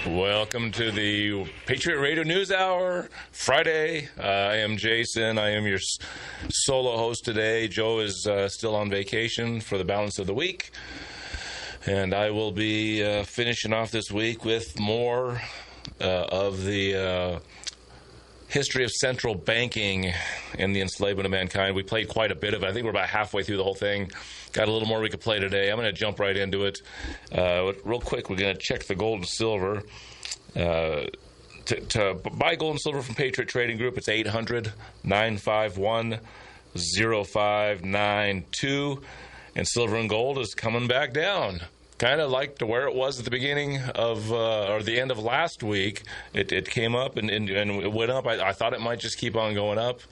Welcome to the Patriot Radio News Hour, Friday. I am Jason. I am your solo host today. Joe is still on vacation for the balance of the week. And I will be finishing off this week with more of the history of central banking and the enslavement of mankind. We played quite a bit of it. I think we're about halfway through the whole thing. Got a little more we could play today. I'm going to jump right into it. Real quick, we're going to check the gold and silver. To buy gold and silver from Patriot Trading Group, it's 800-951-0592. And silver and gold is coming back down. Kind of like to where it was at the beginning of, or the end of last week. It came up and it went up. I thought it might just keep on going up.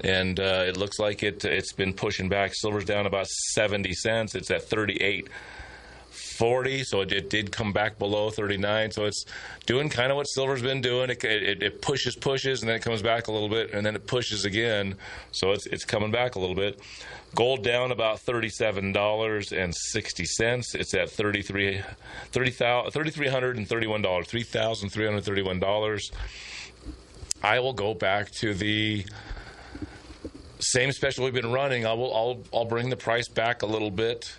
And it looks like it's been pushing back. Silver's down about 70 cents. It's at 38.40, so it did come back below 39. So it's doing kind of what silver's been doing. It pushes, and then it comes back a little bit, and then it pushes again. So it's coming back a little bit. Gold down about $37.60. It's at $3,331. $3,331. I will go back to the same special we've been running. I'll bring the price back a little bit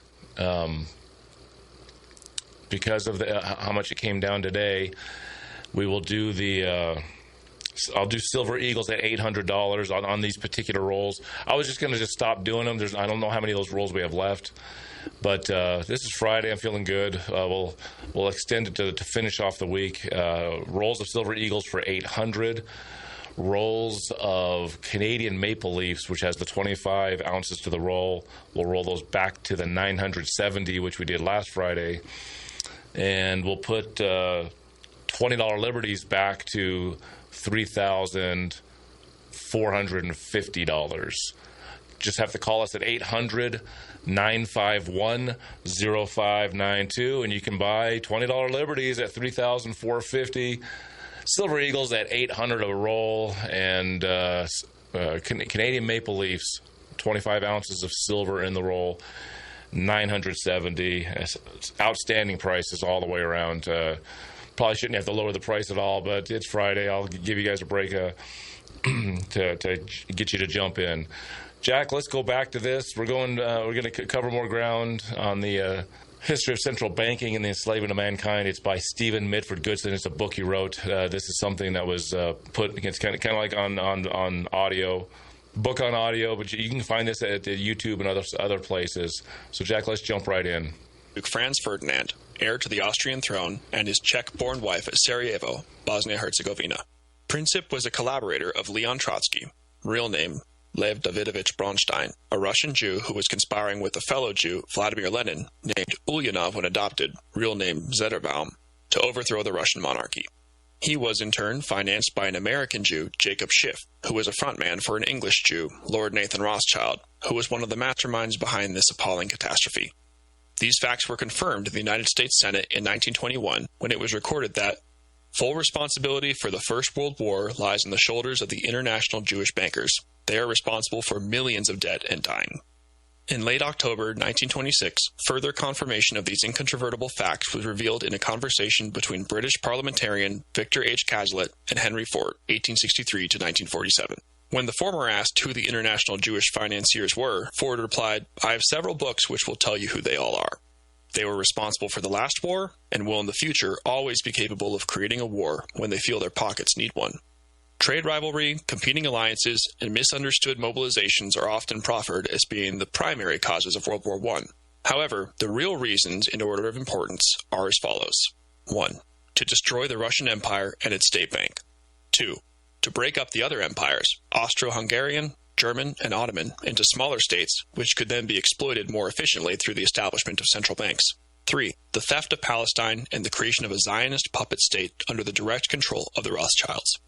because of how much it came down today. We will do I'll do Silver Eagles at $800 on these particular rolls. I was just going to stop doing them. I don't know how many of those rolls we have left, but this is Friday. I'm feeling good. We'll extend it to finish off the week. Rolls of Silver Eagles for $800. Rolls of Canadian Maple Leafs, which has the 25 ounces to the roll. We'll roll those back to the 970, which we did last Friday. And we'll put $20 Liberties back to $3,450. Just have to call us at 800-951-0592, and you can buy $20 Liberties at $3,450. Silver Eagles at $800 a roll, and Canadian Maple Leafs, 25 ounces of silver in the roll, $970. It's outstanding prices all the way around. Probably shouldn't have to lower the price at all, but it's Friday. I'll give you guys a break to get you to jump in. Jack, let's go back to this. We're going to cover more ground on the history of central banking and the enslavement of mankind. It's by Stephen Mitford Goodson. It's a book he wrote. This is something that was put. It's kind of like on audio, book on audio, but you can find this at YouTube and other places. So, Jack, let's jump right in. Duke Franz Ferdinand, heir to the Austrian throne, and his Czech-born wife at Sarajevo, Bosnia-Herzegovina. Princip was a collaborator of Leon Trotsky, real name Lev Davidovich Bronstein, a Russian Jew who was conspiring with a fellow Jew, Vladimir Lenin, named Ulyanov when adopted, real name Zetterbaum, to overthrow the Russian monarchy. He was in turn financed by an American Jew, Jacob Schiff, who was a frontman for an English Jew, Lord Nathan Rothschild, who was one of the masterminds behind this appalling catastrophe. These facts were confirmed in the United States Senate in 1921 when it was recorded that full responsibility for the First World War lies on the shoulders of the international Jewish bankers. They are responsible for millions of debt and dying. In late October 1926, further confirmation of these incontrovertible facts was revealed in a conversation between British parliamentarian Victor H. Cazalet and Henry Ford, 1863 to 1947. When the former asked who the international Jewish financiers were, Ford replied, "I have several books which will tell you who they all are. They were responsible for the last war and will in the future always be capable of creating a war when they feel their pockets need one." Trade rivalry, competing alliances, and misunderstood mobilizations are often proffered as being the primary causes of World War I. However, the real reasons in order of importance are as follows. 1. To destroy the Russian Empire and its state bank. 2. To break up the other empires, Austro-Hungarian, German, and Ottoman, into smaller states, which could then be exploited more efficiently through the establishment of central banks. 3. The theft of Palestine and the creation of a Zionist puppet state under the direct control of the Rothschilds.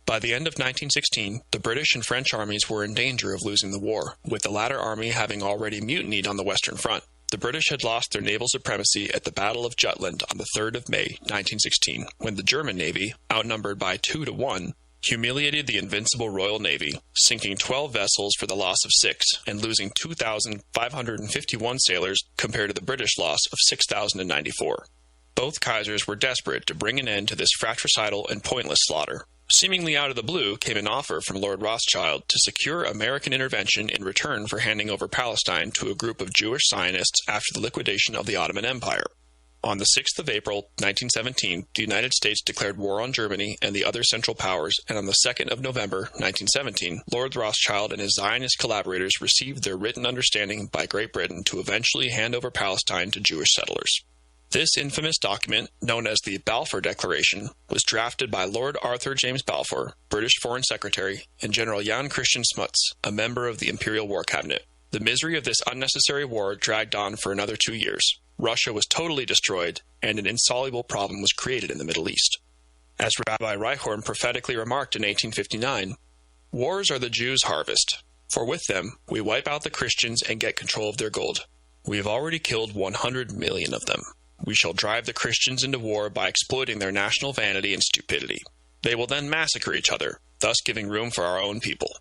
By the end of 1916, the British and French armies were in danger of losing the war, with the latter army having already mutinied on the Western Front. The British had lost their naval supremacy at the Battle of Jutland on the 3rd of May, 1916, when the German Navy, outnumbered by 2-1, humiliated the invincible Royal Navy, sinking 12 vessels for the loss of 6 and losing 2,551 sailors compared to the British loss of 6,094. Both Kaisers were desperate to bring an end to this fratricidal and pointless slaughter. Seemingly out of the blue came an offer from Lord Rothschild to secure American intervention in return for handing over Palestine to a group of Jewish Zionists after the liquidation of the Ottoman Empire. On the 6th of April, 1917, the United States declared war on Germany and the other Central Powers, and on the 2nd of November, 1917, Lord Rothschild and his Zionist collaborators received their written understanding by Great Britain to eventually hand over Palestine to Jewish settlers. This infamous document, known as the Balfour Declaration, was drafted by Lord Arthur James Balfour, British Foreign Secretary, and General Jan Christian Smuts, a member of the Imperial War Cabinet. The misery of this unnecessary war dragged on for another 2 years. Russia was totally destroyed, and an insoluble problem was created in the Middle East. As Rabbi Reichhorn prophetically remarked in 1859, "Wars are the Jews' harvest, for with them we wipe out the Christians and get control of their gold. We have already killed 100 million of them. We shall drive the Christians into war by exploiting their national vanity and stupidity. They will then massacre each other, thus giving room for our own people."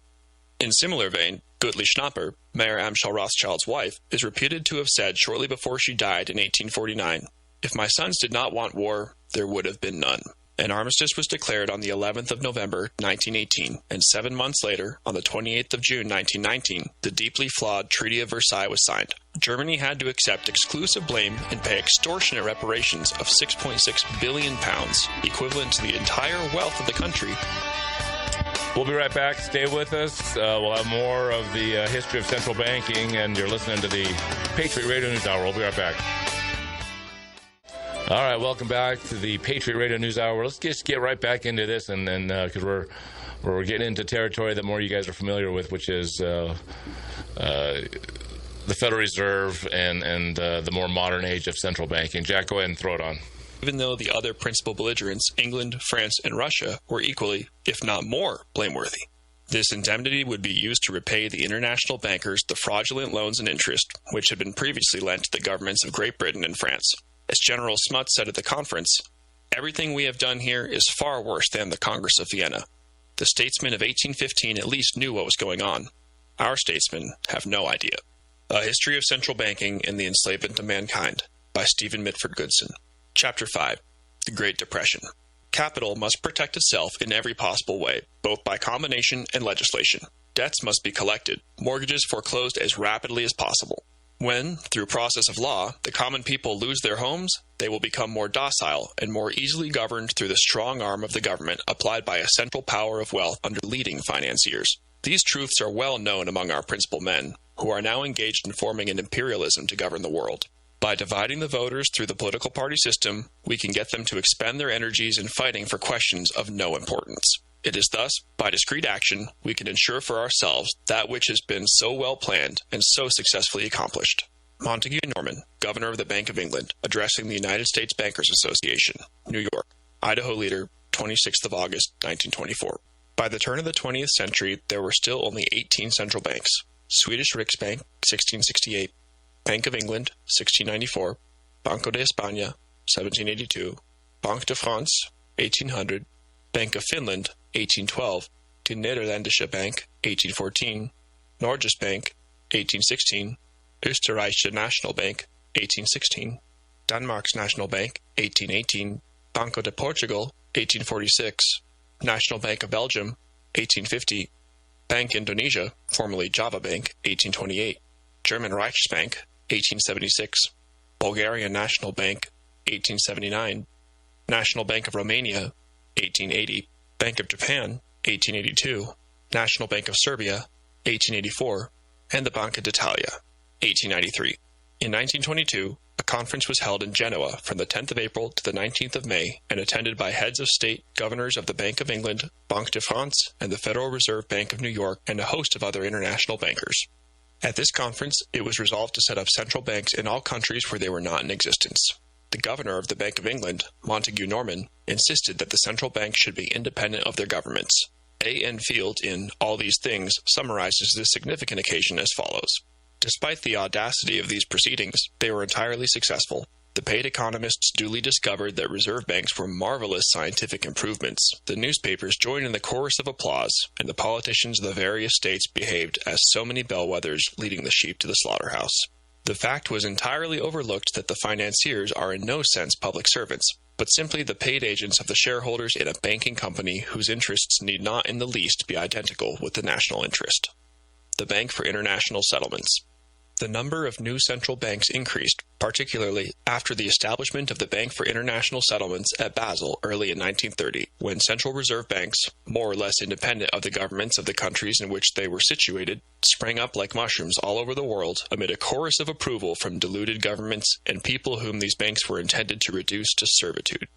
In similar vein, Gutli Schnapper, Mayer Amschel Rothschild's wife, is reputed to have said shortly before she died in 1849, "If my sons did not want war, there would have been none." An armistice was declared on the 11th of November, 1918, and 7 months later, on the 28th of June, 1919, the deeply flawed Treaty of Versailles was signed. Germany had to accept exclusive blame and pay extortionate reparations of £6.6 billion, equivalent to the entire wealth of the country. We'll be right back. Stay with us. We'll have more of the history of central banking, and you're listening to the Patriot Radio News Hour. We'll be right back. All right, welcome back to the Patriot Radio News Hour. Let's just get right back into this, and then because we're getting into territory that more of you guys are familiar with, which is the Federal Reserve and the more modern age of central banking. Jack, go ahead and throw it on. Even though the other principal belligerents, England, France, and Russia, were equally, if not more, blameworthy. This indemnity would be used to repay the international bankers the fraudulent loans and interest, which had been previously lent to the governments of Great Britain and France. As General Smuts said at the conference, "Everything we have done here is far worse than the Congress of Vienna. The statesmen of 1815 at least knew what was going on. Our statesmen have no idea." A History of Central Banking and the Enslavement of Mankind by Stephen Mitford Goodson. Chapter 5. The Great Depression. Capital must protect itself in every possible way, both by combination and legislation. Debts must be collected, mortgages foreclosed as rapidly as possible. When, through process of law, the common people lose their homes, they will become more docile and more easily governed through the strong arm of the government applied by a central power of wealth under leading financiers. These truths are well known among our principal men, who are now engaged in forming an imperialism to govern the world. By dividing the voters through the political party system, we can get them to expend their energies in fighting for questions of no importance. It is thus, by discreet action, we can ensure for ourselves that which has been so well planned and so successfully accomplished. Montague Norman, Governor of the Bank of England, addressing the United States Bankers Association, New York, Idaho Leader, 26th of August, 1924. By the turn of the 20th century, there were still only 18 central banks. Swedish Riksbank, 1668, Bank of England, 1694, Banco de España, 1782, Banque de France, 1800, Bank of Finland, 1812, De Nederlandische Bank, 1814, Norges Bank, 1816, Österreichische National Bank, 1816, Denmark's National Bank, 1818, Banco de Portugal, 1846, National Bank of Belgium, 1850, Bank Indonesia, formerly Java Bank, 1828, German Reichsbank, 1876, Bulgarian National Bank, 1879, National Bank of Romania, 1880, Bank of Japan, 1882, National Bank of Serbia, 1884, and the Banca d'Italia, 1893. In 1922, a conference was held in Genoa from the 10th of April to the 19th of May and attended by heads of state, governors of the Bank of England, Banque de France, and the Federal Reserve Bank of New York, and a host of other international bankers. At this conference, it was resolved to set up central banks in all countries where they were not in existence. The governor of the Bank of England, Montague Norman, insisted that the central banks should be independent of their governments. A. N. Field, in All These Things, summarizes this significant occasion as follows. Despite the audacity of these proceedings, they were entirely successful. The paid economists duly discovered that reserve banks were marvelous scientific improvements. The newspapers joined in the chorus of applause, and the politicians of the various states behaved as so many bellwethers leading the sheep to the slaughterhouse. The fact was entirely overlooked that the financiers are in no sense public servants, but simply the paid agents of the shareholders in a banking company whose interests need not in the least be identical with the national interest. The Bank for International Settlements. The number of new central banks increased, particularly after the establishment of the Bank for International Settlements at Basel early in 1930, when central reserve banks, more or less independent of the governments of the countries in which they were situated, sprang up like mushrooms all over the world amid a chorus of approval from deluded governments and people whom these banks were intended to reduce to servitude.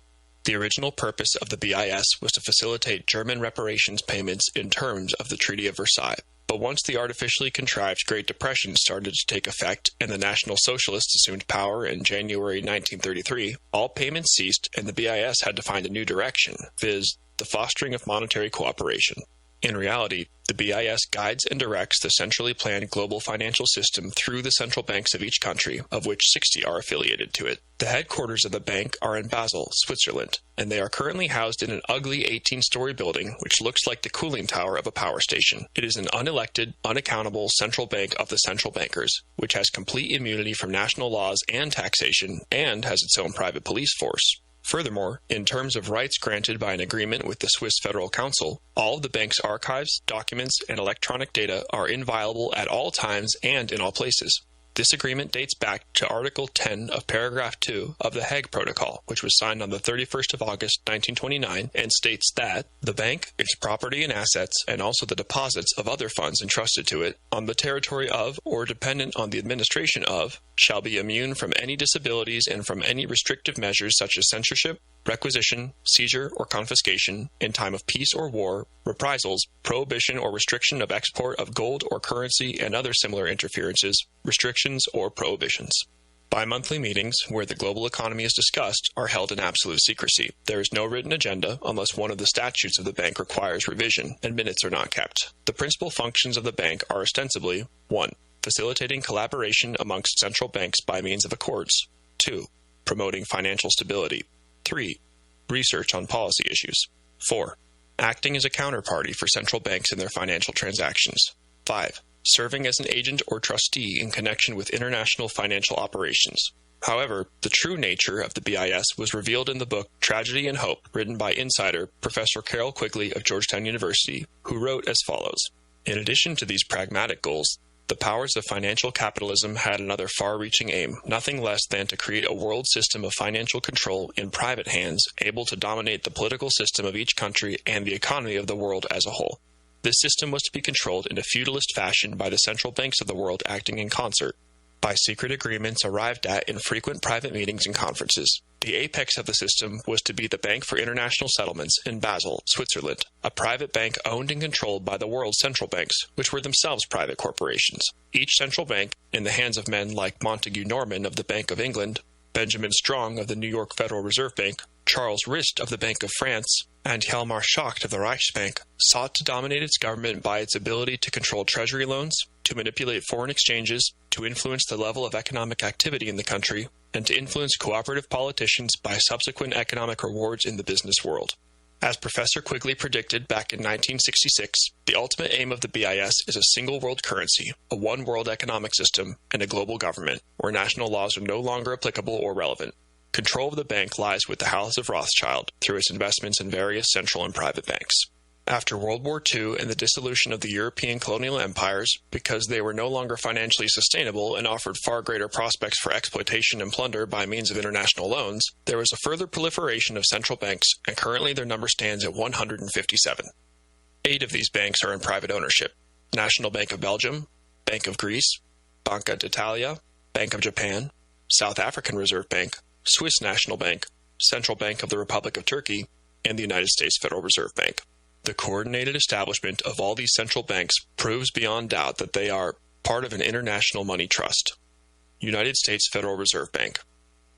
The original purpose of the BIS was to facilitate German reparations payments in terms of the Treaty of Versailles. But once the artificially contrived Great Depression started to take effect and the National Socialists assumed power in January 1933, all payments ceased and the BIS had to find a new direction, viz., the fostering of monetary cooperation. In reality, the BIS guides and directs the centrally planned global financial system through the central banks of each country, of which 60 are affiliated to it. The headquarters of the bank are in Basel, Switzerland, and they are currently housed in an ugly 18-story building which looks like the cooling tower of a power station. It is an unelected, unaccountable central bank of the central bankers, which has complete immunity from national laws and taxation, and has its own private police force. Furthermore, in terms of rights granted by an agreement with the Swiss Federal Council, all of the bank's archives, documents, and electronic data are inviolable at all times and in all places. This agreement dates back to Article 10 of Paragraph 2 of the Hague Protocol, which was signed on the 31st of August 1929, and states that the bank, its property and assets, and also the deposits of other funds entrusted to it, on the territory of or dependent on the administration of, shall be immune from any disabilities and from any restrictive measures such as censorship, requisition, seizure, or confiscation in time of peace or war, reprisals, prohibition or restriction of export of gold or currency and other similar interferences, restrictions, or prohibitions. Bi-monthly meetings, where the global economy is discussed, are held in absolute secrecy. There is no written agenda unless one of the statutes of the bank requires revision, and minutes are not kept. The principal functions of the bank are ostensibly 1. Facilitating collaboration amongst central banks by means of accords. 2. Promoting financial stability. 3. Research on policy issues. 4. Acting as a counterparty for central banks in their financial transactions. 5. Serving as an agent or trustee in connection with international financial operations. However, the true nature of the BIS was revealed in the book Tragedy and Hope, written by insider Professor Carroll Quigley of Georgetown University, who wrote as follows. In addition to these pragmatic goals, the powers of financial capitalism had another far-reaching aim, nothing less than to create a world system of financial control in private hands, able to dominate the political system of each country and the economy of the world as a whole. This system was to be controlled in a feudalist fashion by the central banks of the world acting in concert, by secret agreements arrived at in frequent private meetings and conferences. The apex of the system was to be the Bank for International Settlements in Basel, Switzerland, a private bank owned and controlled by the world's central banks, which were themselves private corporations. Each central bank, in the hands of men like Montague Norman of the Bank of England, Benjamin Strong of the New York Federal Reserve Bank, Charles Rist of the Bank of France, and Hjalmar Schacht of the Reichsbank, sought to dominate its government by its ability to control treasury loans, to manipulate foreign exchanges, to influence the level of economic activity in the country, and to influence cooperative politicians by subsequent economic rewards in the business world. As Professor Quigley predicted back in 1966, the ultimate aim of the BIS is a single world currency, a one world economic system, and a global government, where national laws are no longer applicable or relevant. Control of the bank lies with the House of Rothschild through its investments in various central and private banks. After World War II and the dissolution of the European colonial empires, because they were no longer financially sustainable and offered far greater prospects for exploitation and plunder by means of international loans, there was a further proliferation of central banks, and currently their number stands at 157. 8 of these banks are in private ownership: National Bank of Belgium, Bank of Greece, Banca d'Italia, Bank of Japan, South African Reserve Bank, Swiss National Bank, Central Bank of the Republic of Turkey, and the United States Federal Reserve Bank. The coordinated establishment of all these central banks proves beyond doubt that they are part of an international money trust. United States Federal Reserve Bank.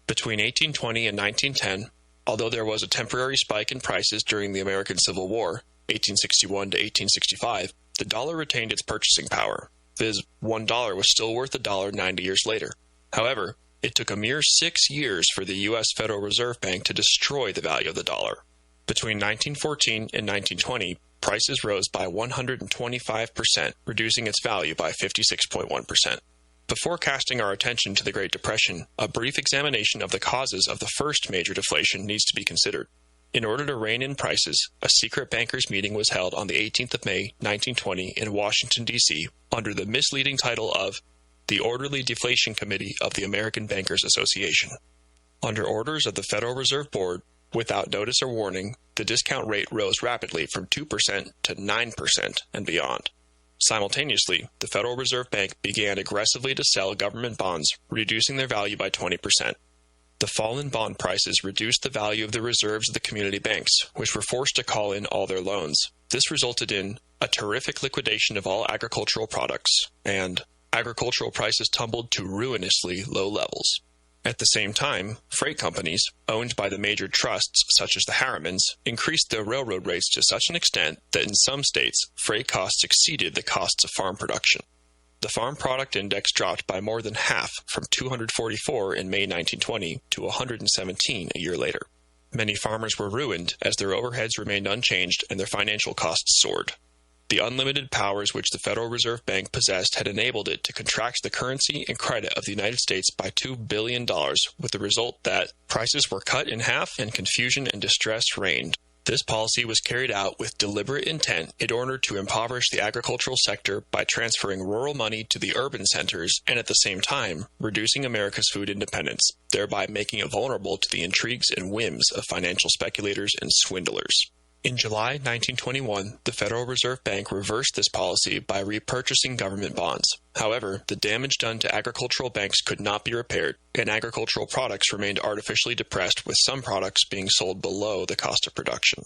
Between 1820 and 1910, although there was a temporary spike in prices during the American Civil War, 1861 to 1865, the dollar retained its purchasing power, viz. $1 was still worth $1 90 years later. However, it took a mere 6 years for the U.S. Federal Reserve Bank to destroy the value of the dollar. Between 1914 and 1920, prices rose by 125%, reducing its value by 56.1%. Before casting our attention to the Great Depression, a brief examination of the causes of the first major deflation needs to be considered. In order to rein in prices, a secret bankers' meeting was held on the 18th of May, 1920 in Washington, D.C., under the misleading title of the Orderly Deflation Committee of the American Bankers Association. Under orders of the Federal Reserve Board, without notice or warning, the discount rate rose rapidly from 2% to 9% and beyond. Simultaneously, the Federal Reserve Bank began aggressively to sell government bonds, reducing their value by 20%. The fall in bond prices reduced the value of the reserves of the community banks, which were forced to call in all their loans. This resulted in a terrific liquidation of all agricultural products, and agricultural prices tumbled to ruinously low levels. At the same time, freight companies, owned by the major trusts such as the Harrimans, increased their railroad rates to such an extent that in some states, freight costs exceeded the costs of farm production. The Farm Product Index dropped by more than half, from 244 in May 1920 to 117 a year later. Many farmers were ruined as their overheads remained unchanged and their financial costs soared. The unlimited powers which the Federal Reserve Bank possessed had enabled it to contract the currency and credit of the United States by $2 billion, with the result that prices were cut in half and confusion and distress reigned. This policy was carried out with deliberate intent in order to impoverish the agricultural sector by transferring rural money to the urban centers and at the same time reducing America's food independence, thereby making it vulnerable to the intrigues and whims of financial speculators and swindlers. In July 1921, the Federal Reserve Bank reversed this policy by repurchasing government bonds. However, the damage done to agricultural banks could not be repaired, and agricultural products remained artificially depressed, with some products being sold below the cost of production.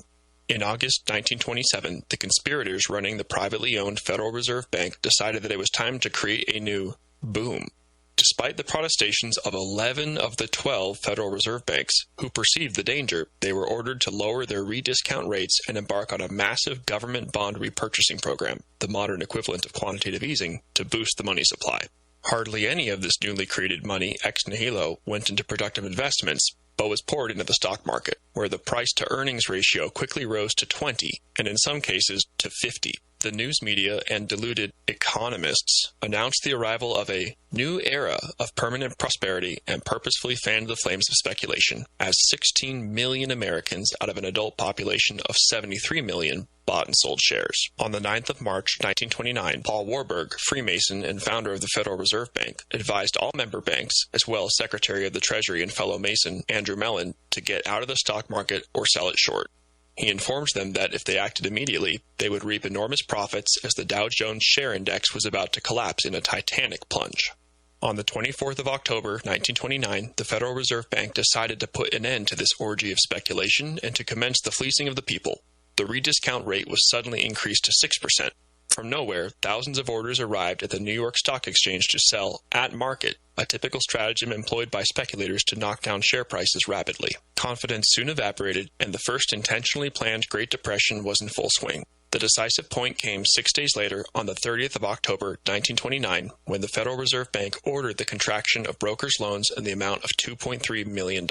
In August 1927, the conspirators running the privately owned Federal Reserve Bank decided that it was time to create a new boom. Despite the protestations of 11 of the 12 Federal Reserve Banks, who perceived the danger, they were ordered to lower their rediscount rates and embark on a massive government bond repurchasing program, the modern equivalent of quantitative easing, to boost the money supply. Hardly any of this newly created money ex nihilo went into productive investments, but was poured into the stock market, where the price-to-earnings ratio quickly rose to 20, and in some cases to 50. The news media and deluded economists announced the arrival of a new era of permanent prosperity and purposefully fanned the flames of speculation, as 16 million Americans out of an adult population of 73 million bought and sold shares. On the 9th of March 1929, Paul Warburg, Freemason and founder of the Federal Reserve Bank, advised all member banks, as well as Secretary of the Treasury and fellow Mason Andrew Mellon, to get out of the stock market or sell it short. He informed them that if they acted immediately, they would reap enormous profits, as the Dow Jones share index was about to collapse in a titanic plunge. On the 24th of October, 1929, the Federal Reserve Bank decided to put an end to this orgy of speculation and to commence the fleecing of the people. The rediscount rate was suddenly increased to 6%. From nowhere, thousands of orders arrived at the New York Stock Exchange to sell at market, a typical stratagem employed by speculators to knock down share prices rapidly. Confidence soon evaporated, and the first intentionally planned Great Depression was in full swing. The decisive point came 6 days later, on the 30th of October, 1929, when the Federal Reserve Bank ordered the contraction of brokers' loans in the amount of $2.3 million.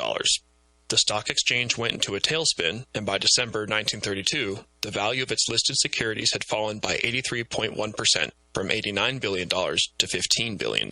The stock exchange went into a tailspin, and by December 1932, the value of its listed securities had fallen by 83.1%, from $89 billion to $15 billion.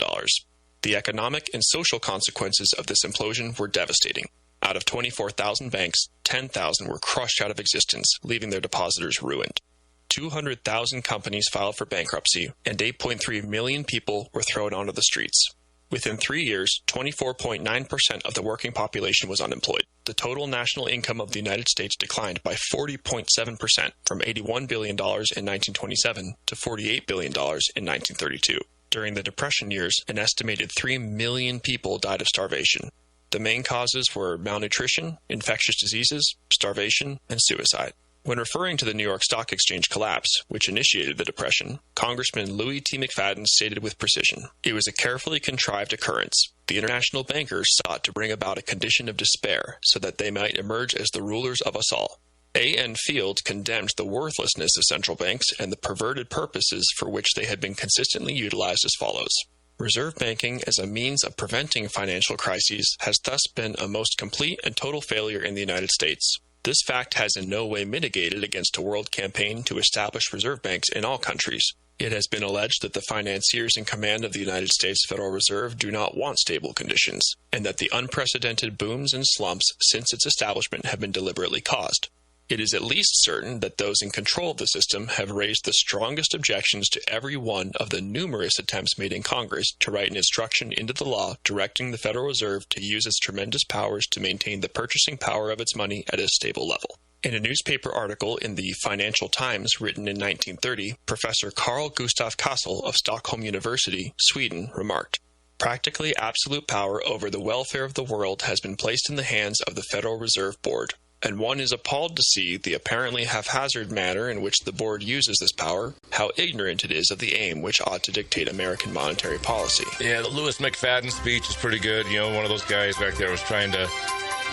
The economic and social consequences of this implosion were devastating. Out of 24,000 banks, 10,000 were crushed out of existence, leaving their depositors ruined. 200,000 companies filed for bankruptcy, and 8.3 million people were thrown onto the streets. Within 3 years, 24.9% of the working population was unemployed. The total national income of the United States declined by 40.7%, from $81 billion in 1927 to $48 billion in 1932. During the Depression years, an estimated 3 million people died of starvation. The main causes were malnutrition, infectious diseases, starvation, and suicide. When referring to the New York Stock Exchange collapse, which initiated the Depression, Congressman Louis T. McFadden stated with precision, "It was a carefully contrived occurrence. The international bankers sought to bring about a condition of despair so that they might emerge as the rulers of us all." A. N. Field condemned the worthlessness of central banks and the perverted purposes for which they had been consistently utilized as follows. Reserve banking as a means of preventing financial crises has thus been a most complete and total failure in the United States. This fact has in no way mitigated against a world campaign to establish reserve banks in all countries, It has been alleged that the financiers in command of the United States Federal Reserve do not want stable conditions, and that the unprecedented booms and slumps since its establishment have been deliberately caused. It is at least certain that those in control of the system have raised the strongest objections to every one of the numerous attempts made in Congress to write an instruction into the law directing the Federal Reserve to use its tremendous powers to maintain the purchasing power of its money at a stable level. In a newspaper article in the Financial Times written in 1930, Professor Carl Gustav Kassel of Stockholm University, Sweden, remarked, "Practically absolute power over the welfare of the world has been placed in the hands of the Federal Reserve Board, and one is appalled to see the apparently haphazard manner in which the board uses this power, how ignorant it is of the aim which ought to dictate American monetary policy." Yeah, the Lewis McFadden speech is pretty good. You know, one of those guys back there was trying to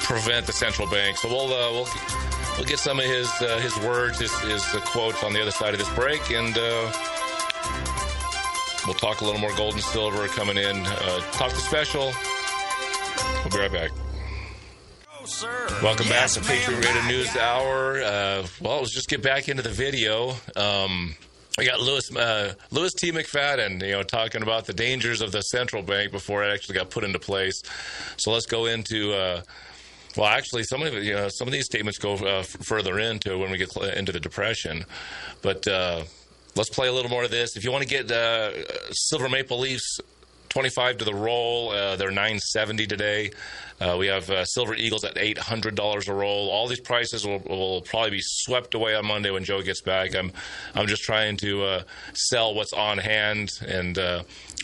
prevent the central bank. So we'll get some of his words, his quotes on the other side of this break, and we'll talk a little more gold and silver coming in. Talk the special. We'll be right back. Sir. Welcome back to Patriot Radio News Hour. Let's just get back into the video. We got Lewis T. McFadden, talking about the dangers of the central bank before it actually got put into place. So let's go into. Actually, some of these statements go further into when we get into the Depression, but let's play a little more of this. If you want to get Silver Maple Leafs 25 to the roll, they're $9.70 today. We have Silver Eagles at $800 a roll. All these prices will probably be swept away on Monday when Joe gets back. I'm just trying to sell what's on hand, and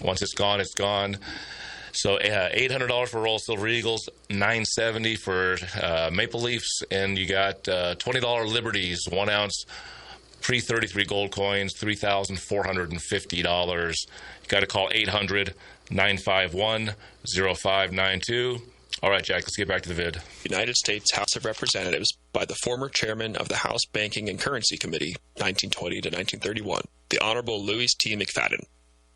once it's gone, it's gone. So $800 for roll Silver Eagles, $9.70 for Maple Leafs, and you got $20 Liberties, 1 ounce pre-33 gold coins, $3,450. You got to call 800-951-0592. All right, Jack, let's get back to the vid. United States House of Representatives by the former chairman of the House Banking and Currency Committee, 1920 to 1931, the Honorable Louis T. McFadden.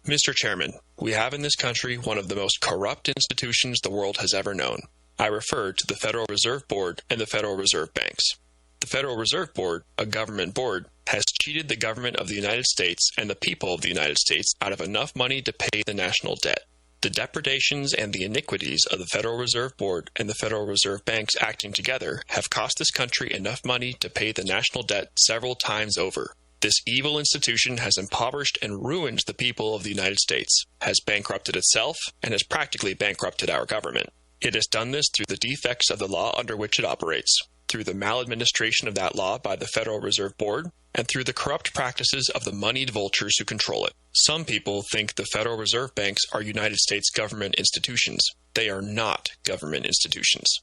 Mr. Chairman, we have in this country one of the most corrupt institutions the world has ever known. I refer to the Federal Reserve Board and the Federal Reserve Banks. The Federal Reserve Board, a government board, has cheated the government of the United States and the people of the United States out of enough money to pay the national debt. The depredations and the iniquities of the Federal Reserve Board and the Federal Reserve Banks acting together have cost this country enough money to pay the national debt several times over. This evil institution has impoverished and ruined the people of the United States, has bankrupted itself, and has practically bankrupted our government. It has done this through the defects of the law under which it operates, through the maladministration of that law by the Federal Reserve Board, and through the corrupt practices of the moneyed vultures who control it. Some people think the Federal Reserve Banks are United States government institutions. They are not government institutions.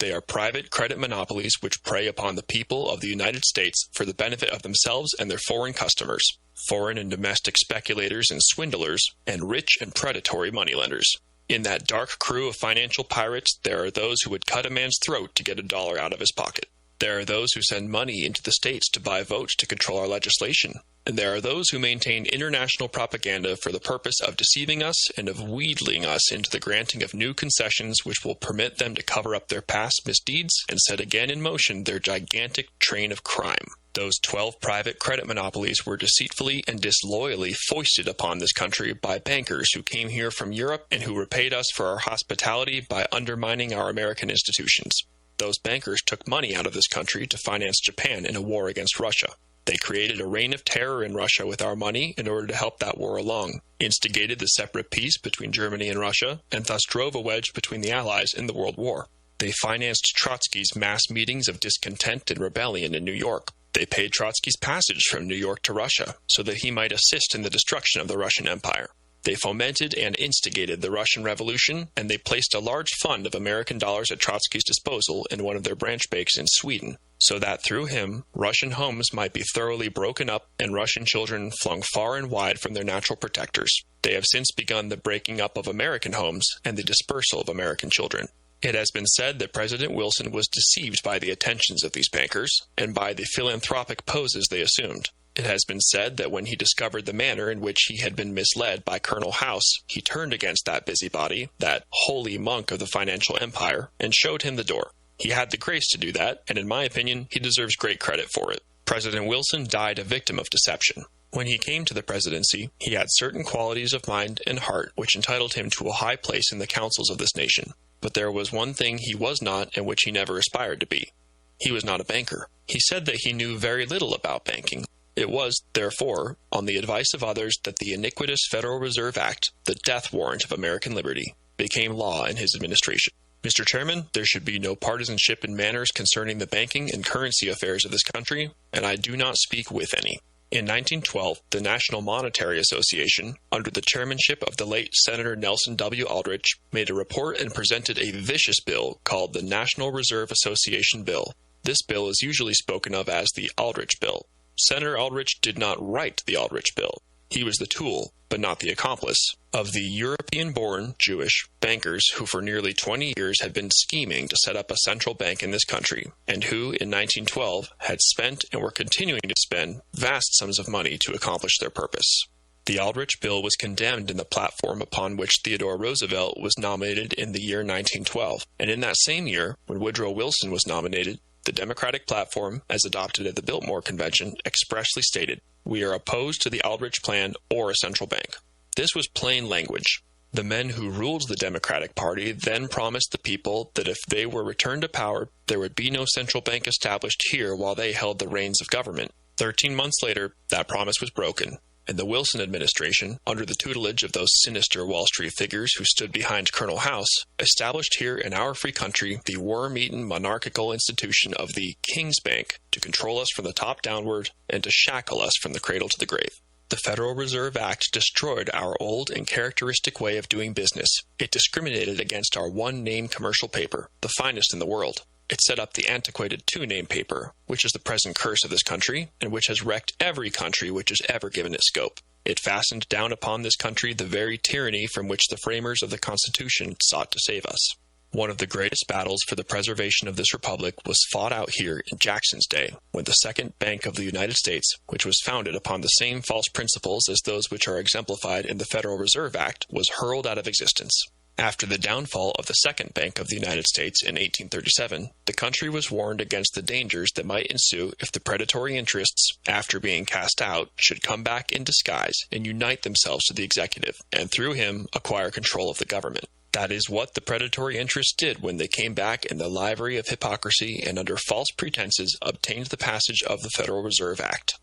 They are private credit monopolies which prey upon the people of the United States for the benefit of themselves and their foreign customers, foreign and domestic speculators and swindlers, and rich and predatory moneylenders. In that dark crew of financial pirates, there are those who would cut a man's throat to get $1 out of his pocket. There are those who send money into the states to buy votes to control our legislation. And there are those who maintain international propaganda for the purpose of deceiving us and of wheedling us into the granting of new concessions which will permit them to cover up their past misdeeds and set again in motion their gigantic train of crime. Those 12 private credit monopolies were deceitfully and disloyally foisted upon this country by bankers who came here from Europe and who repaid us for our hospitality by undermining our American institutions. Those bankers took money out of this country to finance Japan in a war against Russia. They created a reign of terror in Russia with our money in order to help that war along, instigated the separate peace between Germany and Russia, and thus drove a wedge between the Allies in the World War. They financed Trotsky's mass meetings of discontent and rebellion in New York. They paid Trotsky's passage from New York to Russia so that he might assist in the destruction of the Russian Empire. They fomented and instigated the Russian Revolution, and they placed a large fund of American dollars at Trotsky's disposal in one of their branch banks in Sweden, so that through him, Russian homes might be thoroughly broken up and Russian children flung far and wide from their natural protectors. They have since begun the breaking up of American homes and the dispersal of American children. It has been said that President Wilson was deceived by the attentions of these bankers and by the philanthropic poses they assumed. It has been said that when he discovered the manner in which he had been misled by Colonel House, he turned against that busybody, that holy monk of the financial empire, and showed him the door. He had the grace to do that, and in my opinion, he deserves great credit for it. President Wilson died a victim of deception. When he came to the presidency, he had certain qualities of mind and heart which entitled him to a high place in the councils of this nation. But there was one thing he was not and which he never aspired to be. He was not a banker. He said that he knew very little about banking. It was, therefore, on the advice of others that the iniquitous Federal Reserve Act, the death warrant of American liberty, became law in his administration. Mr. Chairman, there should be no partisanship in matters concerning the banking and currency affairs of this country, and I do not speak with any. In 1912, the National Monetary Association, under the chairmanship of the late Senator Nelson W. Aldrich, made a report and presented a vicious bill called the National Reserve Association Bill. This bill is usually spoken of as the Aldrich Bill. Senator Aldrich did not write the Aldrich Bill. He was the tool, but not the accomplice, of the European-born Jewish bankers who for nearly 20 years had been scheming to set up a central bank in this country, and who, in 1912, had spent and were continuing to spend vast sums of money to accomplish their purpose. The Aldrich Bill was condemned in the platform upon which Theodore Roosevelt was nominated in the year 1912, and in that same year, when Woodrow Wilson was nominated, the Democratic platform, as adopted at the Biltmore Convention, expressly stated, "We are opposed to the Aldrich Plan or a central bank." This was plain language. The men who ruled the Democratic Party then promised the people that if they were returned to power, there would be no central bank established here while they held the reins of government. 13 months later, that promise was broken, and the Wilson administration, under the tutelage of those sinister Wall Street figures who stood behind Colonel House, established here in our free country the worm-eaten monarchical institution of the King's Bank to control us from the top downward and to shackle us from the cradle to the grave. The Federal Reserve Act destroyed our old and characteristic way of doing business. It discriminated against our one-name commercial paper, the finest in the world. It set up the antiquated two-name paper, which is the present curse of this country, and which has wrecked every country which has ever given it scope. It fastened down upon this country the very tyranny from which the framers of the Constitution sought to save us. One of the greatest battles for the preservation of this republic was fought out here in Jackson's day, when the Second Bank of the United States, which was founded upon the same false principles as those which are exemplified in the Federal Reserve Act, was hurled out of existence. After the downfall of the Second Bank of the United States in 1837, the country was warned against the dangers that might ensue if the predatory interests, after being cast out, should come back in disguise and unite themselves to the executive, and through him acquire control of the government. That is what the predatory interests did when they came back in the livery of hypocrisy and under false pretenses obtained the passage of the Federal Reserve Act.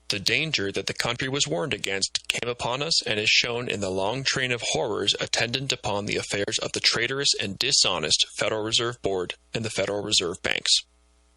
The danger that the country was warned against came upon us and is shown in the long train of horrors attendant upon the affairs of the traitorous and dishonest Federal Reserve Board and the Federal Reserve Banks.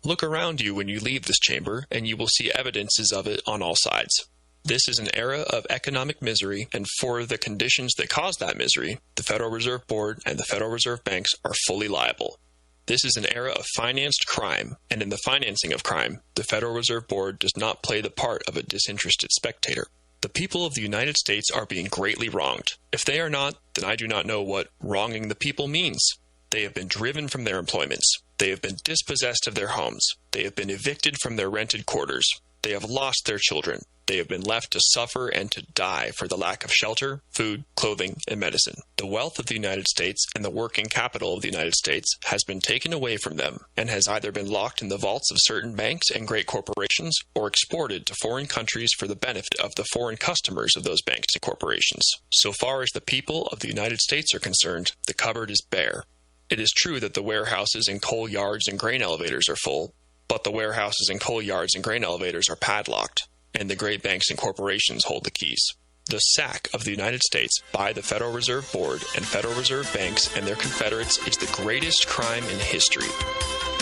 Look around you when you leave this chamber, and you will see evidences of it on all sides. This is an era of economic misery, and for the conditions that cause that misery, the Federal Reserve Board and the Federal Reserve Banks are fully liable. This is an era of financed crime, and in the financing of crime, the Federal Reserve Board does not play the part of a disinterested spectator. The people of the United States are being greatly wronged. If they are not, then I do not know what wronging the people means. They have been driven from their employments. They have been dispossessed of their homes. They have been evicted from their rented quarters. They have lost their children. They have been left to suffer and to die for the lack of shelter, food, clothing, and medicine. The wealth of the United States and the working capital of the United States has been taken away from them and has either been locked in the vaults of certain banks and great corporations or exported to foreign countries for the benefit of the foreign customers of those banks and corporations. So far as the people of the United States are concerned, the cupboard is bare. It is true that the warehouses and coal yards and grain elevators are full, but the warehouses and coal yards and grain elevators are padlocked, and the great banks and corporations hold the keys. The sack of the United States by the Federal Reserve Board and Federal Reserve Banks and their confederates is the greatest crime in history.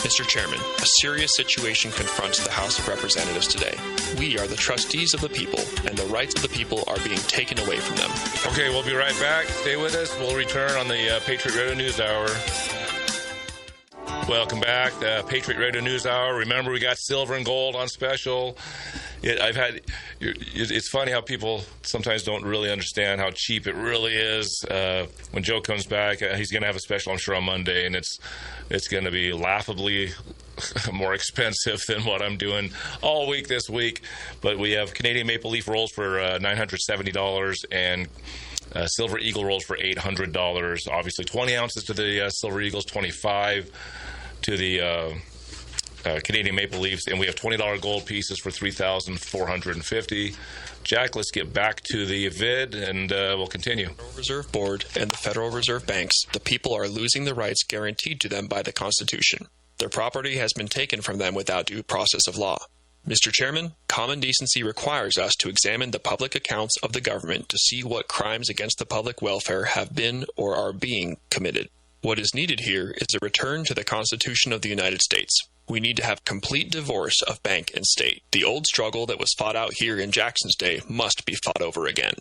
Mr. Chairman, a serious situation confronts the House of Representatives today. We are the trustees of the people, and the rights of the people are being taken away from them. Okay, we'll be right back. Stay with us. We'll return on the Patriot Radio News Hour. Welcome back, the Patriot Radio News Hour. Remember, we got silver and gold on special. It's funny how people sometimes don't really understand how cheap it really is. When Joe comes back, he's going to have a special, I'm sure, on Monday, and it's going to be laughably more expensive than what I'm doing all week this week. But we have Canadian Maple Leaf rolls for $970 and Silver Eagle rolls for $800. Obviously, 20 ounces to the Silver Eagles, 25 to the Canadian Maple Leafs, and we have $20 gold pieces for $3,450. Jack, let's get back to the vid, and we'll continue. The Federal Reserve Board and the Federal Reserve Banks, the people are losing the rights guaranteed to them by the Constitution. Their property has been taken from them without due process of law. Mr. Chairman, common decency requires us to examine the public accounts of the government to see what crimes against the public welfare have been or are being committed. What is needed here is a return to the Constitution of the United States. We need to have complete divorce of bank and state. The old struggle that was fought out here in Jackson's day must be fought over again.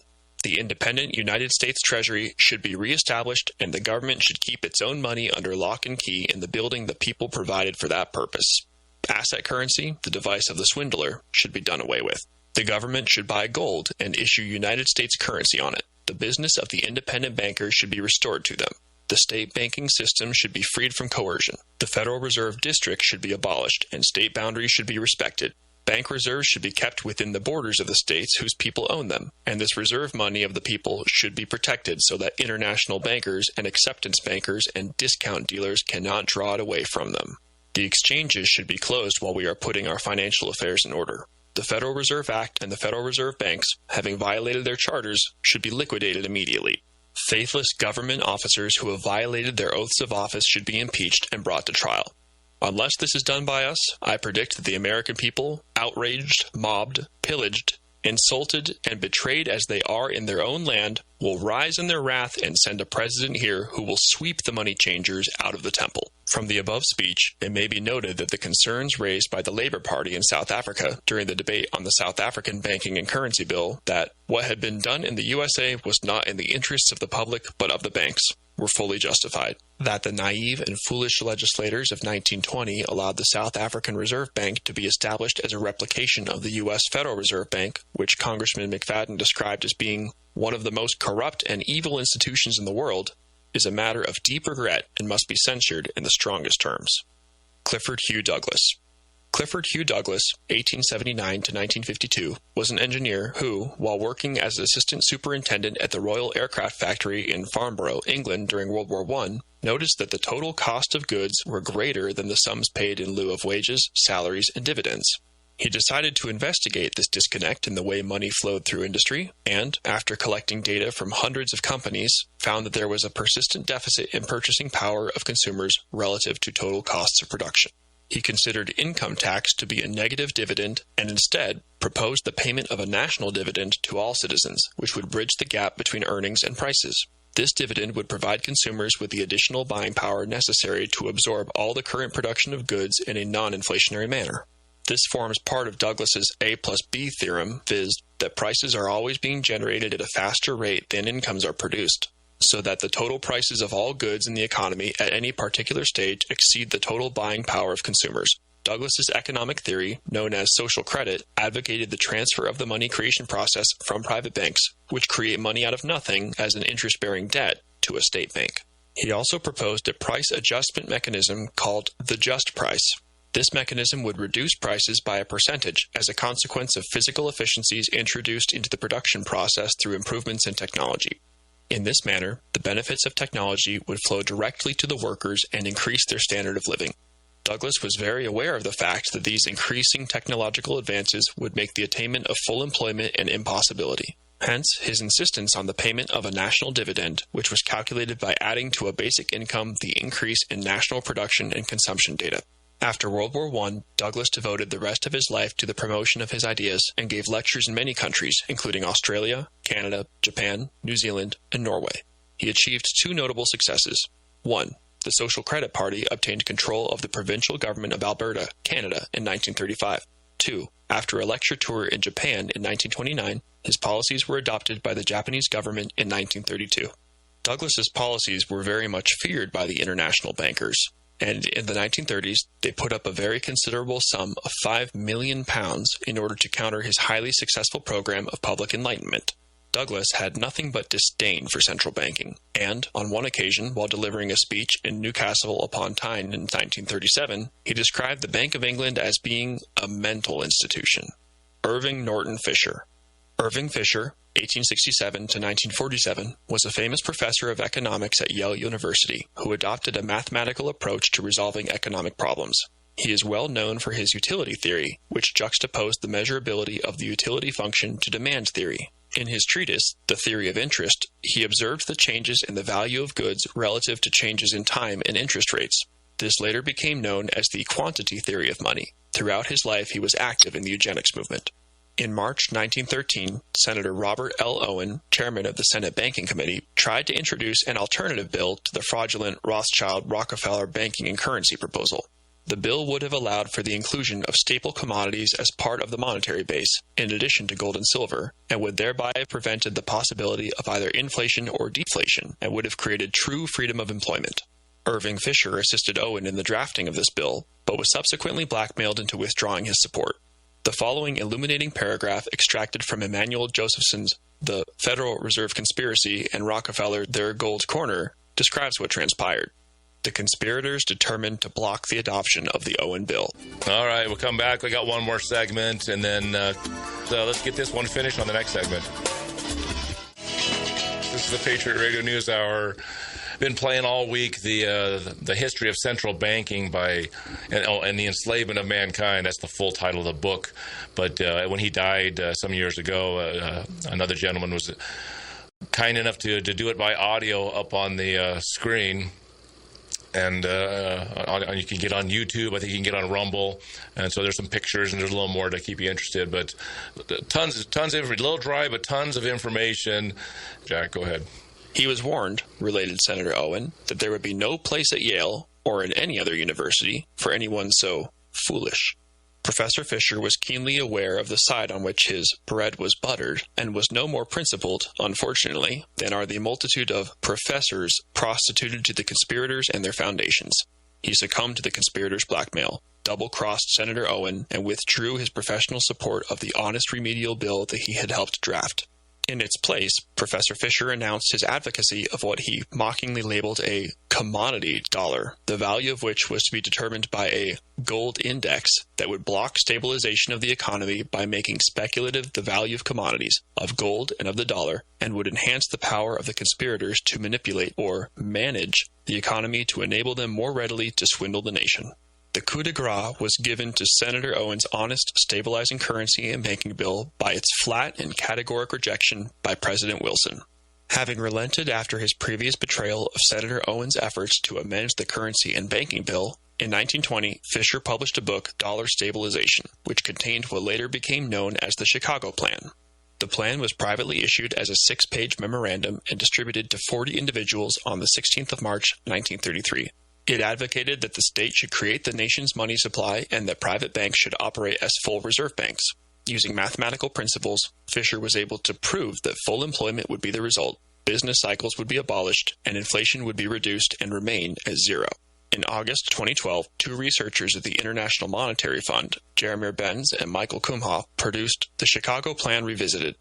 The independent United States Treasury should be reestablished, and the government should keep its own money under lock and key in the building the people provided for that purpose. Asset currency, the device of the swindler, should be done away with. The government should buy gold and issue United States currency on it. The business of the independent bankers should be restored to them. The state banking system should be freed from coercion. The Federal Reserve District should be abolished, and state boundaries should be respected. Bank reserves should be kept within the borders of the states whose people own them, and this reserve money of the people should be protected so that international bankers and acceptance bankers and discount dealers cannot draw it away from them. The exchanges should be closed while we are putting our financial affairs in order. The Federal Reserve Act and the Federal Reserve Banks, having violated their charters, should be liquidated immediately. Faithless government officers who have violated their oaths of office should be impeached and brought to trial. Unless this is done by us, I predict that the American people, outraged, mobbed, pillaged, insulted, and betrayed as they are in their own land, will rise in their wrath and send a president here who will sweep the money changers out of the temple. From the above speech, it may be noted that the concerns raised by the Labour Party in South Africa during the debate on the South African Banking and Currency Bill, that what had been done in the USA was not in the interests of the public but of the banks, were fully justified. That the naive and foolish legislators of 1920 allowed the South African Reserve Bank to be established as a replication of the U.S. Federal Reserve Bank, which Congressman McFadden described as being one of the most corrupt and evil institutions in the world, is a matter of deep regret and must be censured in the strongest terms. Clifford Hugh Douglas. Clifford Hugh Douglas, 1879 to 1952, was an engineer who, while working as an assistant superintendent at the Royal Aircraft Factory in Farnborough, England during World War I, noticed that the total cost of goods were greater than the sums paid in lieu of wages, salaries, and dividends. He decided to investigate this disconnect in the way money flowed through industry, and, after collecting data from hundreds of companies, found that there was a persistent deficit in purchasing power of consumers relative to total costs of production. He considered income tax to be a negative dividend and instead proposed the payment of a national dividend to all citizens, which would bridge the gap between earnings and prices. This dividend would provide consumers with the additional buying power necessary to absorb all the current production of goods in a non-inflationary manner. This forms part of Douglas's A plus B theorem, viz., that prices are always being generated at a faster rate than incomes are produced, so that the total prices of all goods in the economy at any particular stage exceed the total buying power of consumers. Douglas's economic theory, known as social credit, advocated the transfer of the money creation process from private banks, which create money out of nothing as an interest-bearing debt, to a state bank. He also proposed a price adjustment mechanism called the just price. This mechanism would reduce prices by a percentage as a consequence of physical efficiencies introduced into the production process through improvements in technology. In this manner, the benefits of technology would flow directly to the workers and increase their standard of living. Douglas was very aware of the fact that these increasing technological advances would make the attainment of full employment an impossibility. Hence, his insistence on the payment of a national dividend, which was calculated by adding to a basic income the increase in national production and consumption data. After World War I, Douglas devoted the rest of his life to the promotion of his ideas and gave lectures in many countries, including Australia, Canada, Japan, New Zealand, and Norway. He achieved two notable successes. 1. The Social Credit Party obtained control of the provincial government of Alberta, Canada, in 1935. 2. After a lecture tour in Japan in 1929, his policies were adopted by the Japanese government in 1932. Douglas's policies were very much feared by the international bankers, and in the 1930s, they put up a very considerable sum of £5 million in order to counter his highly successful program of public enlightenment. Douglas had nothing but disdain for central banking, and on one occasion, while delivering a speech in Newcastle upon Tyne in 1937, he described the Bank of England as being a mental institution. Irving Norton Fisher. Irving Fisher, 1867 to 1947, was a famous professor of economics at Yale University who adopted a mathematical approach to resolving economic problems. He is well known for his utility theory, which juxtaposed the measurability of the utility function to demand theory. In his treatise, The Theory of Interest, he observed the changes in the value of goods relative to changes in time and interest rates. This later became known as the quantity theory of money. Throughout his life, he was active in the eugenics movement. In March 1913, Senator Robert L. Owen, chairman of the Senate Banking Committee, tried to introduce an alternative bill to the fraudulent Rothschild-Rockefeller banking and currency proposal. The bill would have allowed for the inclusion of staple commodities as part of the monetary base, in addition to gold and silver, and would thereby have prevented the possibility of either inflation or deflation, and would have created true freedom of employment. Irving Fisher assisted Owen in the drafting of this bill, but was subsequently blackmailed into withdrawing his support. The following illuminating paragraph, extracted from Emanuel Josephson's The Federal Reserve Conspiracy and Rockefeller, Their Gold Corner, describes what transpired. The conspirators determined to block the adoption of the Owen bill. All right, we'll come back. We got one more segment, and then let's get this one finished on the next segment. This is the Patriot Radio News Hour. Been playing all week the history of central banking and the enslavement of mankind. That's the full title of the book. But when he died some years ago, another gentleman was kind enough to do it by audio up on the screen. And you can get on YouTube. I think you can get on Rumble. And so there's some pictures, and there's a little more to keep you interested. But tons of a little dry, but tons of information. Jack, go ahead. He was warned, related Senator Owen, that there would be no place at Yale or in any other university for anyone so foolish. Professor Fisher was keenly aware of the side on which his bread was buttered, and was no more principled, unfortunately, than are the multitude of professors prostituted to the conspirators and their foundations. He succumbed to the conspirators' blackmail, double-crossed Senator Owen, and withdrew his professional support of the honest remedial bill that he had helped draft. In its place, Professor Fisher announced his advocacy of what he mockingly labeled a commodity dollar, the value of which was to be determined by a gold index that would block stabilization of the economy by making speculative the value of commodities, of gold and of the dollar, and would enhance the power of the conspirators to manipulate or manage the economy to enable them more readily to swindle the nation. The coup de grace was given to Senator Owen's honest, stabilizing currency and banking bill by its flat and categoric rejection by President Wilson. Having relented after his previous betrayal of Senator Owen's efforts to amend the currency and banking bill, in 1920, Fisher published a book, Dollar Stabilization, which contained what later became known as the Chicago Plan. The plan was privately issued as a 6-page memorandum and distributed to 40 individuals on the 16th of March, 1933. It advocated that the state should create the nation's money supply and that private banks should operate as full reserve banks. Using mathematical principles, Fisher was able to prove that full employment would be the result, business cycles would be abolished, and inflation would be reduced and remain at zero. In August 2012, 2 researchers at the International Monetary Fund, Jeremy Benz and Michael Kumhoff, produced the Chicago Plan Revisited.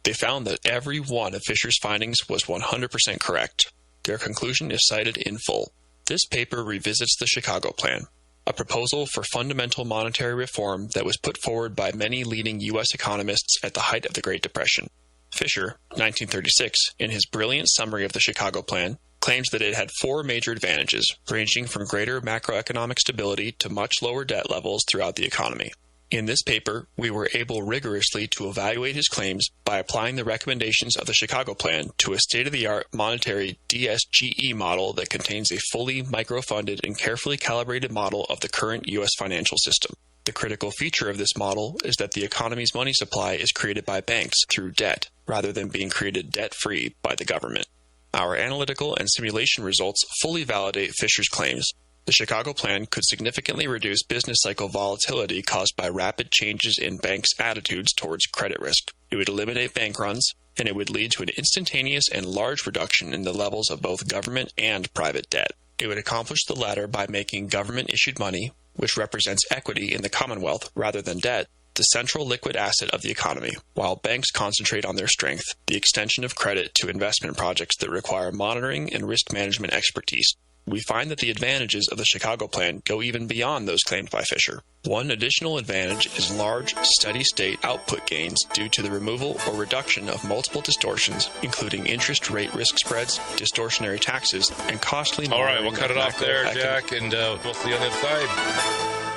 They found that every one of Fisher's findings was 100% correct. Their conclusion is cited in full. This paper revisits the Chicago Plan, a proposal for fundamental monetary reform that was put forward by many leading U.S. economists at the height of the Great Depression. Fisher, 1936, in his brilliant summary of the Chicago Plan, claims that it had 4 major advantages, ranging from greater macroeconomic stability to much lower debt levels throughout the economy. In this paper, we were able rigorously to evaluate his claims by applying the recommendations of the Chicago Plan to a state-of-the-art monetary DSGE model that contains a fully microfunded and carefully calibrated model of the current U.S. financial system. The critical feature of this model is that the economy's money supply is created by banks through debt, rather than being created debt-free by the government. Our analytical and simulation results fully validate Fisher's claims. The Chicago Plan could significantly reduce business cycle volatility caused by rapid changes in banks' attitudes towards credit risk. It would eliminate bank runs, and it would lead to an instantaneous and large reduction in the levels of both government and private debt. It would accomplish the latter by making government-issued money, which represents equity in the Commonwealth rather than debt, the central liquid asset of the economy, while banks concentrate on their strength, the extension of credit to investment projects that require monitoring and risk management expertise. We find that the advantages of the Chicago Plan go even beyond those claimed by Fisher. One additional advantage is large, steady-state output gains due to the removal or reduction of multiple distortions, including interest rate risk spreads, distortionary taxes, and costly... All right, we'll cut it off there, Jack, and we'll see you on the other side.